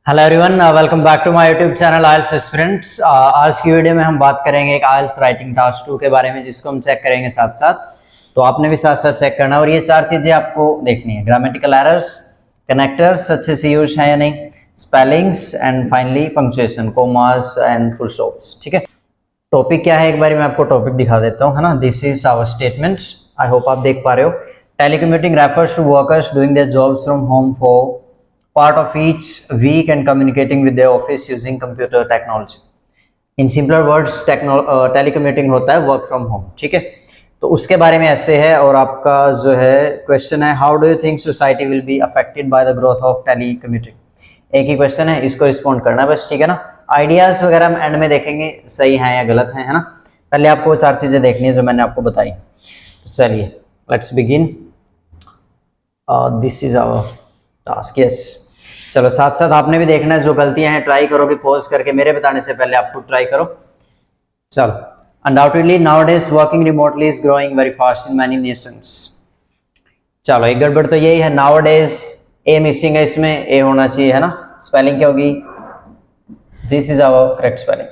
Hello everyone, welcome back to my YouTube channel IELTS aspirants. आज की video में हम बात करेंगे एक आइल्स राइटिंग टास्क 2 के बारे में, जिसको हम चेक करेंगे साथ साथ। तो आपने भी साथ साथ चेक करना, और ये चार चीजें आपको देखनी है: ग्रामेटिकल एरर्स, कनेक्टर्स अच्छे से यूज है या नहीं, spellings, and finally punctuation, commas and full stops. ठीक है, टॉपिक क्या है एक बार मैं आपको टॉपिक दिखा देता हूँ, है ना। This is our statements. I hope आप देख पा रहे हो। Telecommuting refers to workers doing their jobs from home for part of each week and communicating with their office using computer technology. In simpler words, telecommuting होता है work from home। ठीक है, तो उसके बारे में ऐसे है। और आपका जो है क्वेश्चन है, how do you think society will be affected by the growth of telecommuting. एक ही क्वेश्चन है, इसको रिस्पॉन्ड करना है बस। ठीक है ना, आइडियाज वगैरह हम एंड में देखेंगे सही है या गलत है ना। पहले आपको वो चार चीजें देखनी है जो मैंने आपको बताई। तो चलिए let's begin. This is our task. Yes, चलो साथ साथ आपने भी देखना है, जो गलतियां हैं ट्राई करो कि पॉज करके मेरे बताने से पहले आप खुद ट्राई करो। चलो, undoubtedly nowadays working remotely is growing very fast in many Nations. चलो, एक गड़बड़ तो यही है, नाउअडेज ए मिसिंग है, इसमें ए होना चाहिए, है ना। स्पेलिंग क्या होगी? This is our correct spelling.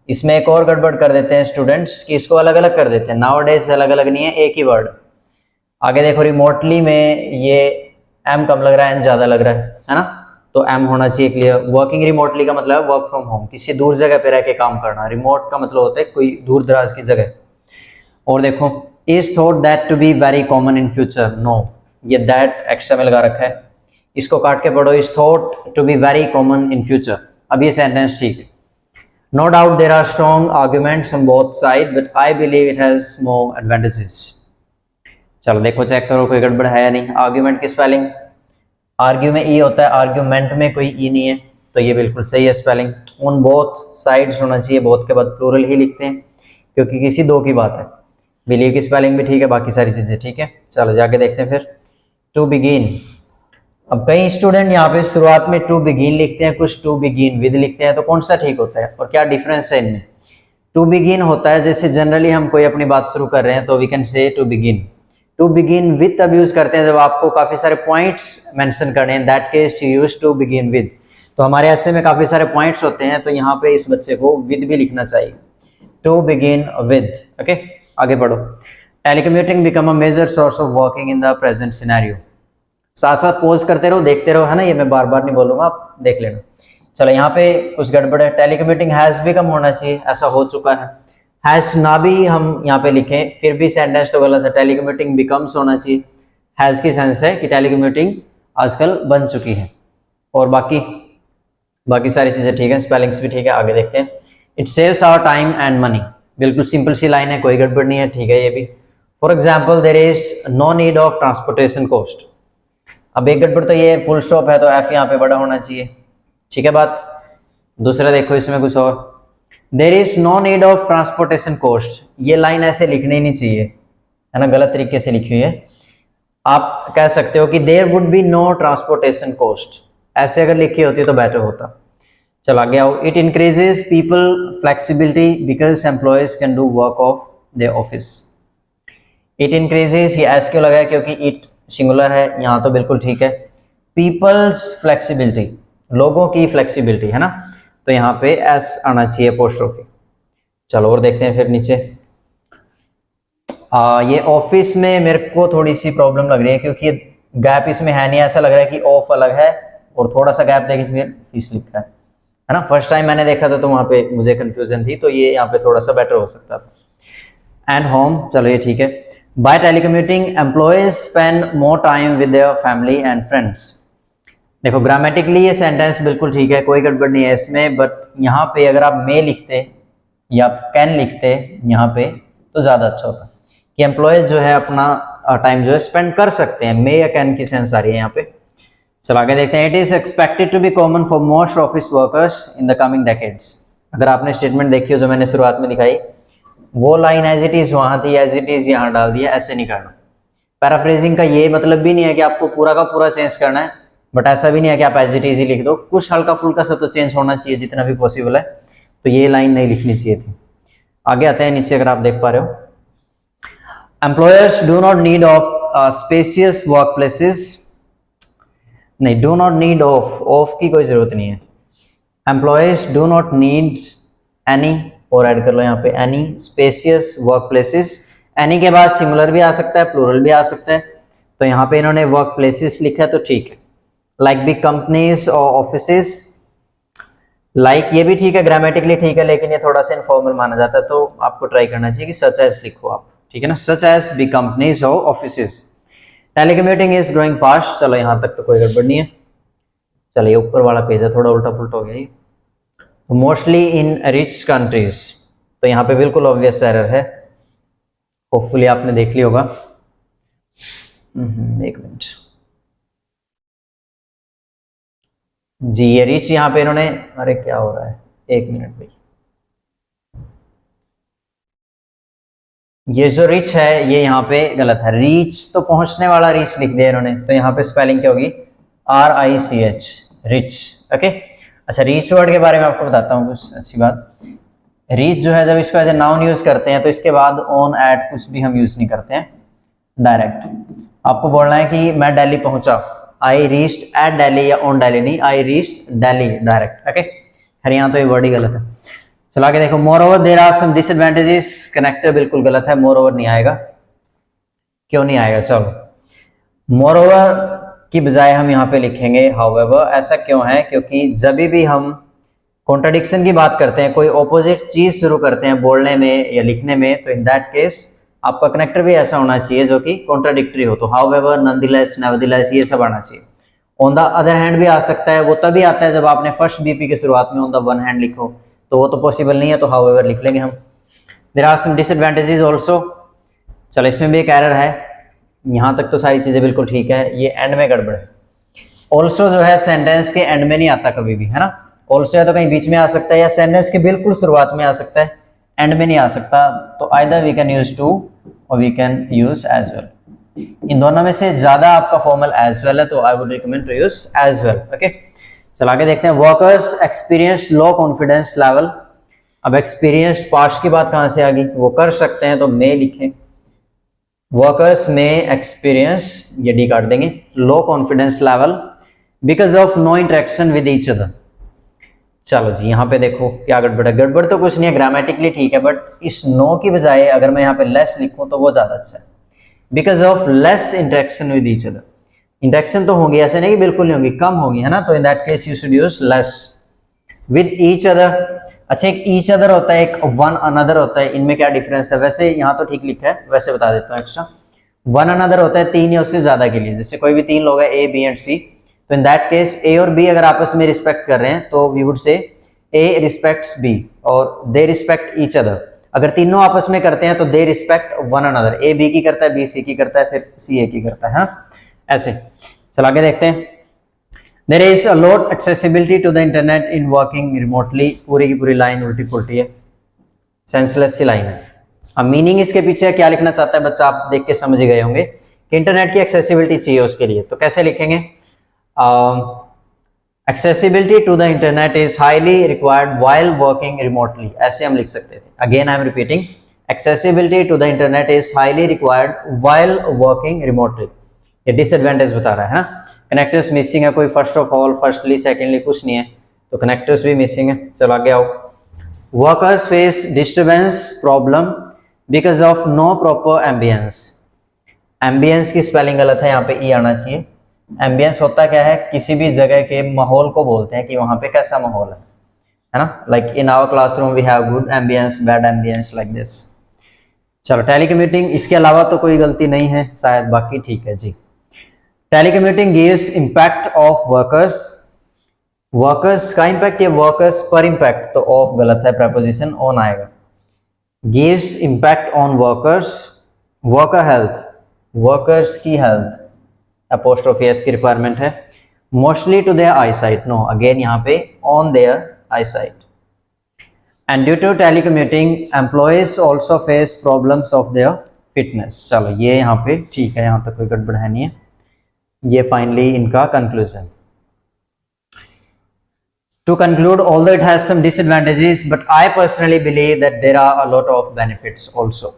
इसमें एक और गड़बड़ कर देते हैं स्टूडेंट्स कि इसको अलग अलग कर देते हैं। नाउअडेज अलग अलग नहीं है, एक ही वर्ड। आगे देखो, रिमोटली में ये एम कम लग रहा है, एन ज्यादा लग रहा है ना। तो एम होना चाहिए क्लियर। वर्किंग रिमोटली का मतलब है वर्क फ्रॉम होम, किसी दूर जगह पे रह के काम करना। रिमोट का मतलब होता है कोई दूर दराज की जगह। और देखो, is thought that to be very common in future. No, ये दैट एक्स्ट्रा में लगा रखा है, इसको काट के पढ़ो। Is thought to be very common in future. अब ये सेंटेंस ठीक है। No doubt there are strong arguments on both side, but I believe it has more advantages. चलो देखो, चेक करो कोई गड़बड़ है या नहीं। आर्ग्यूमेंट की स्पेलिंग, आर्ग्यू में ई होता है, आर्ग्यूमेंट में कोई ई नहीं है, तो ये बिल्कुल सही है स्पेलिंग। ऑन बोथ साइड्स होना चाहिए, बोथ के बाद प्लूरल ही लिखते हैं क्योंकि किसी दो की बात है। बिलीव की स्पेलिंग भी ठीक है, बाकी सारी चीजें ठीक है। चलो जाके देखते हैं फिर। टू बिगिन, अब कई स्टूडेंट यहाँ पे शुरुआत में टू बिगिन लिखते हैं, कुछ टू बिगिन विद लिखते हैं, तो कौन सा ठीक होता है और क्या डिफरेंस है इनमें? टू बिगिन होता है जैसे जनरली हम कोई अपनी बात शुरू कर रहे हैं तो we can say to begin. To begin with तब यूज करते हैं जब आपको काफी सारे पॉइंट्स मेंशन करने हैं, that case you use to begin with. तो हमारे ऐसे में काफी सारे पॉइंट्स होते हैं, तो यहाँ पे इस बच्चे को विद भी लिखना चाहिए, टू बिगिन विद। ओके, आगे बढ़ो। Telecommuting become a major source of working in the present scenario. साथ साथ पोज करते रहो, देखते रहो, है ना। ये मैं बार बार नहीं बोलूंगा, आप देख लेना। चलो, यहाँ पे कुछ गड़बड़ है। टेलीकम्यूटिंग हैज बिकम होना चाहिए, ऐसा हो चुका है। हैज ना भी हम यहाँ पे लिखें फिर भी सेंटेंस तो गलत है, टेलीकम्यूटिंग बिकम्स होना चाहिए। हैज की सेंस है कि टेलीकम्यूटिंग आजकल बन चुकी है। और बाकी सारी चीजें ठीक है, स्पेलिंग्स भी ठीक है। आगे देखते हैं। It saves our time and money, बिल्कुल सिंपल सी लाइन है, कोई गड़बड़ नहीं है, ठीक है ये भी। For example, there is no need of transportation cost. अब एक गड़बड़ तो ये फुल स्टॉप है, तो एफ यहाँ पे बड़ा होना चाहिए, ठीक है बात। दूसरा देखो, इसमें कुछ और, there is no need of transportation cost. ये लाइन ऐसे लिखनी नहीं चाहिए, है ना, गलत तरीके से लिखी हुई है। आप कह सकते हो कि there would be no transportation cost, ऐसे अगर लिखी होती तो बेटर होता। चलो आगे आओ। It increases people flexibility because employees can do work of their office. It increases, ये एस क्यों लगा है? क्योंकि इट सिंगुलर है, यहाँ तो बिल्कुल ठीक है। पीपल्स फ्लेक्सिबिलिटी, लोगों की फ्लेक्सिबिलिटी, है ना, तो यहाँ पे एस आना चाहिए, अपोस्ट्रोफी। चलो और देखते हैं फिर नीचे। ये ऑफिस में मेरे को थोड़ी सी प्रॉब्लम लग रही है, क्योंकि गैप इसमें है नहीं, ऐसा लग रहा है कि ऑफ अलग है और थोड़ा सा गैप देखे फिर फीस लिखा है ना। फर्स्ट टाइम मैंने देखा था तो वहां पे मुझे कंफ्यूजन थी, तो ये यहाँ पे थोड़ा सा बेटर हो सकता था। एंड होम, चलो ये ठीक है। By telecommuting employees spend more time with their family and friends. देखो, ग्रामेटिकली ये सेंटेंस बिल्कुल ठीक है, कोई गड़बड़ नहीं है इसमें, बट यहाँ पे अगर आप मे लिखते या कैन लिखते यहाँ पे तो ज्यादा अच्छा होता कि एम्प्लॉयज जो है अपना टाइम जो है स्पेंड कर सकते हैं। मे या कैन की सेंस आ रही है यहाँ पे। चलो आगे देखते हैं। It is expected to be common for most office workers in the coming decades. अगर आपने स्टेटमेंट देखी हो जो मैंने शुरुआत में दिखाई, वो लाइन एज इट इज वहां थी, एज इट इज यहाँ डाल दिया, ऐसे नहीं करना। पैराफ्रेजिंग का ये मतलब भी नहीं है कि आपको पूरा का पूरा चेंज करना है, बट ऐसा भी नहीं है कि आप एज इट इज लिख दो, कुछ हल्का फुल्का सा तो चेंज होना चाहिए जितना भी पॉसिबल है। तो ये लाइन नहीं लिखनी चाहिए थी। आगे आते हैं नीचे, अगर आप देख पा रहे हो। Employers do not need of spacious work places. नहीं, डू नॉट नीड ऑफ की कोई जरूरत नहीं है, employees do not need any, और ऐड कर लो यहाँ पे any spacious work places. Any के बाद सिंगुलर भी आ सकता है, प्लूरल भी आ सकता है, तो यहाँ पे इन्होंने वर्क प्लेसेस लिखा है तो ठीक है। लाइक बिग कंपनीज और ऑफिसेस, लाइक ये भी ठीक है, ग्रामेटिकली ठीक है, लेकिन ये थोड़ा सा इनफॉर्मल माना जाता है, तो आपको ट्राई करना चाहिए कि सच एज लिखो आप, ठीक है ना, सच एज बिग कंपनीज और offices. Telecommuting is growing fast, चलो यहाँ तक तो कोई गड़बड़ नहीं है। चलिए ऊपर वाला पेज है, थोड़ा उल्टा पुल्टा हो गया ये। मोस्टली इन रिच कंट्रीज, तो यहाँ पे बिल्कुल ऑब्वियस एरर है, होपफुली आपने देख लिया होगा। एक मिनट जी, ये रिच यहाँ पे इन्होंने, अरे क्या हो रहा है, एक मिनट भाई, ये जो रिच है ये यहाँ पे गलत है, रीच तो पहुंचने वाला रीच लिख दिया इन्होंने, तो यहाँ पे स्पेलिंग क्या होगी, RICH, रिच। ओके, अच्छा रीच वर्ड के बारे में आपको बताता हूँ कुछ अच्छी बात। रीच जो है, जब इसको एज ए नाउन यूज करते हैं तो इसके बाद ऑन, एट कुछ भी हम यूज नहीं करते हैं, डायरेक्ट आपको बोलना है कि मैं दिल्ली पहुंचा, आई रीच्ड एट दिल्ली, या ऑन दिल्ली नहीं, I reached Delhi direct. Okay, यहाँ तो ये वर्ड ही गलत है। चला के देखो, moreover there are some disadvantages, connector बिल्कुल गलत है, मोर ओवर नहीं आएगा, क्यों नहीं आएगा, चलो मोर ओवर की बजाय हम यहाँ पे लिखेंगे हाउएवर। ऐसा क्यों है, क्योंकि जब भी हम कॉन्ट्राडिक्शन की बात करते हैं, कोई ऑपोजिट चीज शुरू करते हैं बोलने में या लिखने में, तो इन दैट केस आपका कनेक्टर भी ऐसा होना चाहिए जो कि कॉन्ट्राडिक्टरी हो, तो हाउएवर, नॉनदलेस, नेवरदलेस, ये सब आना चाहिए। ऑन द अदर हैंड भी आ सकता है, वो तभी आता है जब आपने फर्स्ट बीपी के शुरुआत में ऑन द वन हैंड लिखो, तो वो तो पॉसिबल नहीं है, तो हाउएवर लिख लेंगे हम। There are some disadvantages also, चलो इसमें भी एक एरर है, यहाँ तक तो सारी चीजें बिल्कुल ठीक है, ये एंड में गड़बड़ है। ऑल्सो जो है सेंटेंस के एंड में नहीं आता कभी भी, है ना, ऑल्सो है तो कहीं बीच में आ सकता है, या सेंटेंस के बिल्कुल शुरुआत में आ सकता है, एंड में नहीं आ सकता, तो either we can use to और we can use as well. इन दोनों में से ज्यादा आपका फॉर्मल एज वेल है, तो I would recommend to use as well. Okay, चला के देखते हैं, workers experience low confidence level. अब एक्सपीरियंस पास्ट की बात कहां से आ गई, वो कर सकते हैं तो मे लिखें, वर्कर्स में एक्सपीरियंस, ये डी काट देंगे, low confidence level because of no interaction with each other. चलो जी, यहाँ पे देखो क्या गड़बड़ है, गड़बड़ तो कुछ नहीं है, ग्रामेटिकली ठीक है, बट इस नो की बजाय अगर मैं यहाँ पे लेस लिखूं तो वो ज्यादा अच्छा है, because of less interaction with each other. Interaction तो होंगी, ऐसे नहीं कि बिल्कुल नहीं होंगी, कम होगी, है ना, तो in that case you should use less. With each other, अच्छा एक ईच अदर होता है, एक वन अनदर होता है, इनमें क्या डिफरेंस है, वैसे यहाँ तो ठीक लिखा है, वैसे बता देता हूँ एक्स्ट्रा। वन अनदर होता है तीन या उससे ज्यादा के लिए, जैसे कोई भी तीन लोग हैं ए, बी एंड सी, तो इन दैट केस ए और बी अगर आपस में रिस्पेक्ट कर रहे हैं तो we would say A respects B और दे रिस्पेक्ट ईच अदर। अगर तीनों आपस में करते हैं तो they respect one another, A B की करता है, बी सी की करता है, फिर सी ए की करता है, हाँ ऐसे। चल आगे देखते हैं, there is a lot accessibility to the internet in working remotely. पूरी की पूरी लाइन उल्टी पुल्टी है, सेंसलेस सी लाइन है। अब मीनिंग इसके पीछे क्या लिखना चाहता है बच्चा, आप देख के समझ ही गए होंगे कि इंटरनेट की एक्सेसिबिलिटी चाहिए उसके लिए, तो कैसे लिखेंगे, accessibility to the internet is highly required while working remotely, ऐसे हम लिख सकते थे। Again I am repeating, accessibility to the internet is highly required while working remotely। ये डिसएडवांटेज बता रहा है ना, कनेक्टर्स मिसिंग है, कोई first of all, firstly, secondly कुछ नहीं है, तो कनेक्टर्स भी मिसिंग है। चलो आगे आओ, workers face disturbance problem because of no proper ambience. Ambience की स्पेलिंग गलत है, यहाँ पे ई आना चाहिए। एम्बियंस होता क्या है, किसी भी जगह के माहौल को बोलते हैं कि वहां पे कैसा माहौल है ना, like in our classroom we have good ambience, bad ambience, like this. चलो टेलीकम्यूटिंग, इसके अलावा तो कोई गलती नहीं है शायद, बाकी ठीक है जी। Telecommuting gives impact of workers, workers का इम्पैक्ट या वर्कर्स पर इम्पैक्ट, तो ऑफ गलत है, प्रेपोजिशन ऑन आएगा। Gives impact on workers, worker health, workers की हेल्थ, अपोस्ट्रोफी एस की रिक्वायरमेंट है। Mostly to their eyesight, no, again यहाँ पे on their eyesight. And due to telecommuting employees also face problems of their fitness. चलो ये यहाँ पे ठीक है, यहाँ तक कोई गड़बड़ है नहीं है, ये फाइनली इनका conclusion. To conclude, although it has some disadvantages, but I personally believe that there are a lot of benefits also।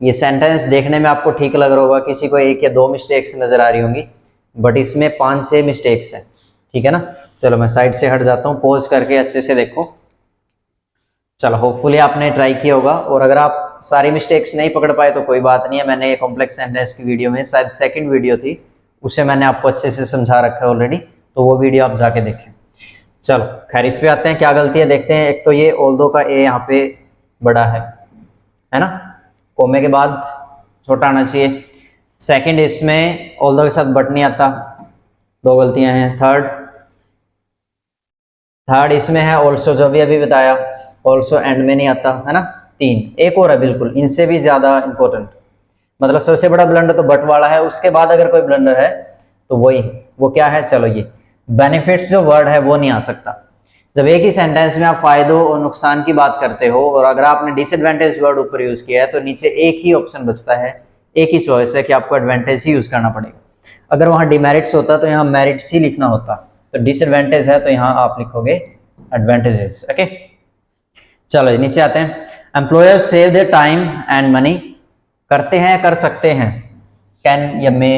ये सेंटेंस देखने में आपको ठीक लग रहा होगा, किसी को एक या दो मिस्टेक्स नजर आ रही होंगी, बट इसमें 5-6 मिस्टेक्स हैं, ठीक है ना। चलो मैं साइड से हट जाता हूँ, पॉज करके अच्छे से देखो। चलो होपफुली आपने ट्राई किया होगा, और अगर आप सारी मिस्टेक्स नहीं पकड़ पाए तो कोई बात नहीं है, मैंने ये कॉम्प्लेक्स सेंटेंस की वीडियो में, शायद सेकंड वीडियो थी, उससे मैंने आपको अच्छे से समझा रखा है ऑलरेडी, तो वो वीडियो आप जाके देखें। चलो खैर इस पे आते हैं, क्या गलती है देखते हैं। एक तो ये ऑल्दो का ए यहाँ पे बड़ा है ना, कोमे के बाद छोटा आना चाहिए। सेकंड इसमें ऑल्दो के साथ बट नहीं आता, 2 गलतियां हैं। थर्ड इसमें है ऑल्सो, जो भी अभी बताया, ऑल्सो एंड में नहीं आता है ना। 3 एक और है बिल्कुल इनसे भी ज्यादा इंपॉर्टेंट, मतलब सबसे बड़ा ब्लंडर तो बट वाला है, उसके बाद अगर कोई ब्लंडर है तो वो क्या है, चलो ये बेनिफिट्स जो वर्ड है वो नहीं आ सकता। जब एक ही सेंटेंस में आप फायदों और नुकसान की बात करते हो, और अगर आपने डिसएडवांटेज वर्ड ऊपर यूज किया है, तो नीचे एक ही ऑप्शन बचता है, एक ही चॉइस है कि आपको एडवांटेज ही यूज करना पड़ेगा। अगर वहां डिमेरिट्स होता तो यहाँ मेरिट्स ही लिखना होता, तो डिसएडवांटेज है तो यहाँ आप लिखोगे एडवांटेजेस। ओके चलो नीचे आते हैं। Employers save their time and money, करते हैं कर सकते हैं, कैन या मे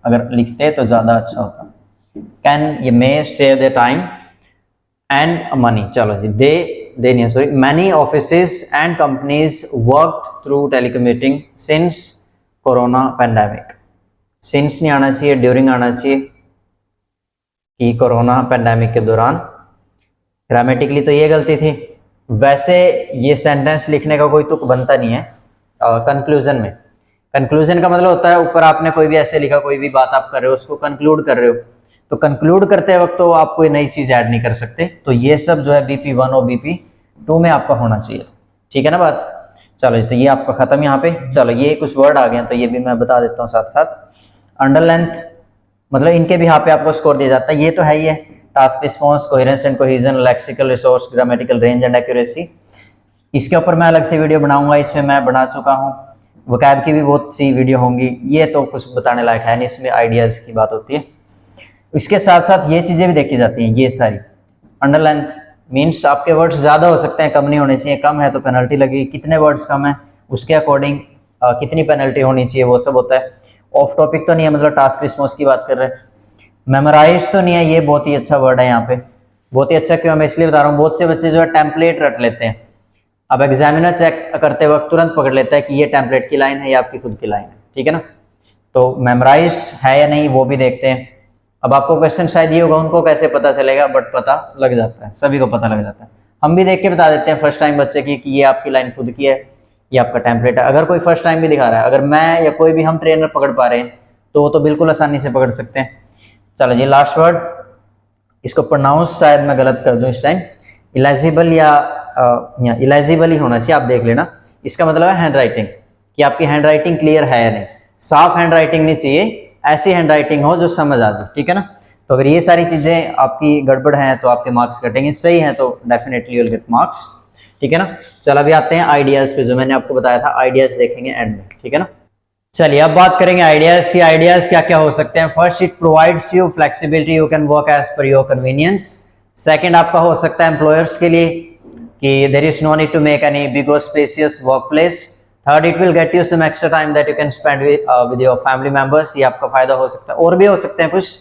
अगर लिखते तो ज्यादा अच्छा होता। कैन या may save their time and money, चलो जी दे नहीं sorry, many offices and companies work through telecommuting since corona pandemic. Since नहीं आना चाहिए, ड्यूरिंग आना चाहिए, कि कोरोना पेंडेमिक के दौरान। ग्रामेटिकली तो ये गलती थी। वैसे ये सेंटेंस लिखने का कोई तुक बनता नहीं है कंक्लूजन में। कंक्लूजन का मतलब होता है ऊपर आपने कोई भी ऐसे लिखा, कोई भी बात आप कर रहे हो उसको कंक्लूड कर रहे हो, तो कंक्लूड करते वक्त तो आप कोई नई चीज ऐड नहीं कर सकते, तो ये सब जो है BP1 और BP2 में आपका होना चाहिए। ठीक है ना बात। चलो तो ये आपका खत्म यहाँ पे। चलो ये कुछ वर्ड आ गए तो ये भी मैं बता देता हूँ साथ साथ। अंडर लेंथ, मतलब इनके भी यहाँ पे आपको स्कोर दिया जाता है, ये तो है ही है। Task response, coherence and cohesion, lexical resource, grammatical range and accuracy, इसके ऊपर मैं अलग से वीडियो बनाऊंगा, इसमें मैं बना चुका हूँ। वोकैब की भी बहुत सी वीडियो होंगी, ये तो कुछ बताने लायक है नहीं, इसमें आइडियाज की बात होती है। इसके साथ साथ ये चीजें भी देखी जाती हैं, ये सारी। अंडर लेंथ मीन्स आपके वर्ड्स ज्यादा हो सकते हैं, कम नहीं होने चाहिए, कम है तो पेनल्टी लगेगी, कितने वर्ड्स कम है उसके अकॉर्डिंग कितनी पेनल्टी होनी चाहिए, वो सब होता है। ऑफ टॉपिक तो नहीं है, मतलब टास्क रिस्पॉन्स की बात कर रहे हैं। मेमोराइज तो नहीं है, ये बहुत ही अच्छा वर्ड है यहाँ पे। बहुत ही अच्छा क्यों, मैं इसलिए बता रहा हूँ, बहुत से बच्चे जो है टेम्पलेट रट लेते हैं, अब एग्जामिनर चेक करते वक्त तुरंत पकड़ लेता है कि ये टेम्पलेट की लाइन है या आपकी खुद की लाइन है। ठीक है ना, तो मेमोराइज है या नहीं वो भी देखते हैं। अब आपको क्वेश्चन शायद ये होगा उनको कैसे पता चलेगा, बट पता लग जाता है, सभी को पता लग जाता है। हम भी देख के बता देते हैं फर्स्ट टाइम बच्चे की कि ये आपकी लाइन खुद की है, ये आपका टेम्पलेट है। अगर कोई फर्स्ट टाइम भी दिखा रहा है, अगर मैं या कोई भी हम ट्रेनर पकड़ पा रहे हैं तो वो तो बिल्कुल आसानी से पकड़ सकते हैं। चलो जी लास्ट वर्ड, इसको प्रोनाउंस शायद मैं गलत कर दूं इस टाइम, इलेजिबल या इलेजिबल ही होना चाहिए, आप देख लेना। इसका मतलब है हैंड राइटिंग, कि आपकी हैंड राइटिंग क्लियर है या नहीं। साफ हैंड राइटिंग नहीं चाहिए, ऐसी हैंड राइटिंग हो जो समझ आ जाए। ठीक है ना, तो अगर ये सारी चीजें आपकी गड़बड़ हैं तो आपके मार्क्स कटेंगे, सही है तो definitely you will get marks. ठीक है ना, चल अभी आते हैं आइडियाज पे, जो मैंने आपको बताया था आइडियाज देखेंगे एंड में। ठीक है ना, चलिए अब बात करेंगे आइडियाज की। आइडियाज क्या क्या हो सकते हैं। First, it provides you flexibility, you can work as per your convenience. Second आपका हो सकता है एम्प्लॉयर्स के लिए कि there is no need to make any big और spacious work place. Third, it will get you some extra time that you can spend with your family members, ये आपका फायदा हो सकता है, और भी हो सकते हैं कुछ।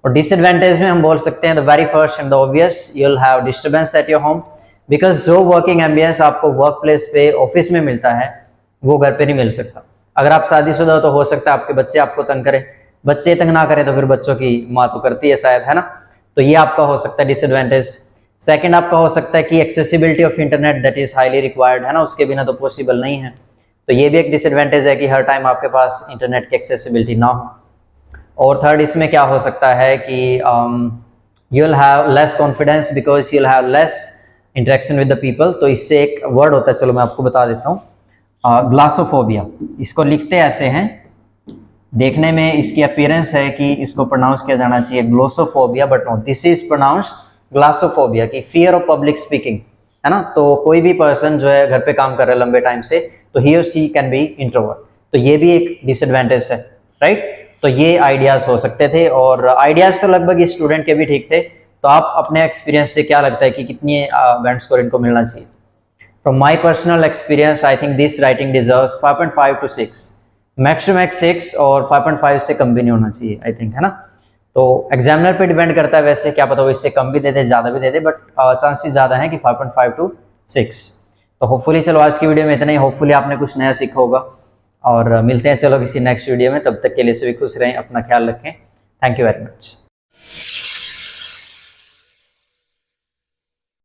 और डिसएडवांटेज में हम बोल सकते हैं the very first and the obvious, you will have disturbance at your home, because जो वर्किंग एम्बियंस आपको वर्क प्लेस पे ऑफिस में मिलता है वो घर पे नहीं मिल सकता। अगर आप शादीशुदा हो तो हो सकता है आपके बच्चे आपको तंग करें, बच्चे तंग ना करें तो फिर बच्चों की माँ तो करती है शायद, है ना, तो ये आपका हो सकता है डिसएडवांटेज। सेकंड आपका हो सकता है कि accessibility of internet that is highly required, है ना, उसके बिना तो पॉसिबल नहीं है, तो ये भी एक डिसएडवांटेज है कि हर टाइम आपके पास इंटरनेट की एक्सेसिबिलिटी ना हो। और थर्ड इसमें क्या हो सकता है कि you will have less confidence because you will have less interaction with the people. तो इससे एक वर्ड होता है, चलो मैं आपको बता देता हूँ, ग्लासोफोबिया। इसको लिखते ऐसे हैं, देखने में इसकी अपीयरेंस है कि इसको प्रोनाउंस किया जाना चाहिए glossophobia, but no, this is pronounce glassophobia, की फियर ऑफ पब्लिक स्पीकिंग, है ना। तो कोई भी पर्सन जो है घर पे काम कर रहा है लंबे टाइम से, तो ही और सी कैन बी इंट्रोवर्ट, तो ये भी एक डिसएडवांटेज है, राइट। तो ये आइडियाज हो सकते थे, और आइडियाज तो लगभग स्टूडेंट के भी ठीक थे। तो आप अपने एक्सपीरियंस से क्या लगता है कि कितनी बैंड स्कोर इनको मिलना चाहिए। From my personal experience, I think this writing deserves 5.5 to 6, max to max 6, और 5.5 से कम भी नहीं होना चाहिए, I think, है ना। तो एग्जामिनर पे डिपेंड करता है, वैसे क्या पता वो इससे कम भी दे दे ज़्यादा भी दे दे, बट चांसेस ज़्यादा है कि 5.5 to 6। तो होपफुली चलो आज की वीडियो में इतना ही, होपफुली आपने कुछ नया सीखा होगा, और मिलते हैं चलो किसी नेक्स्ट वीडियो में। तब तक के लिए सभी खुश रहें, अपना ख्याल रखें। Thank you very much.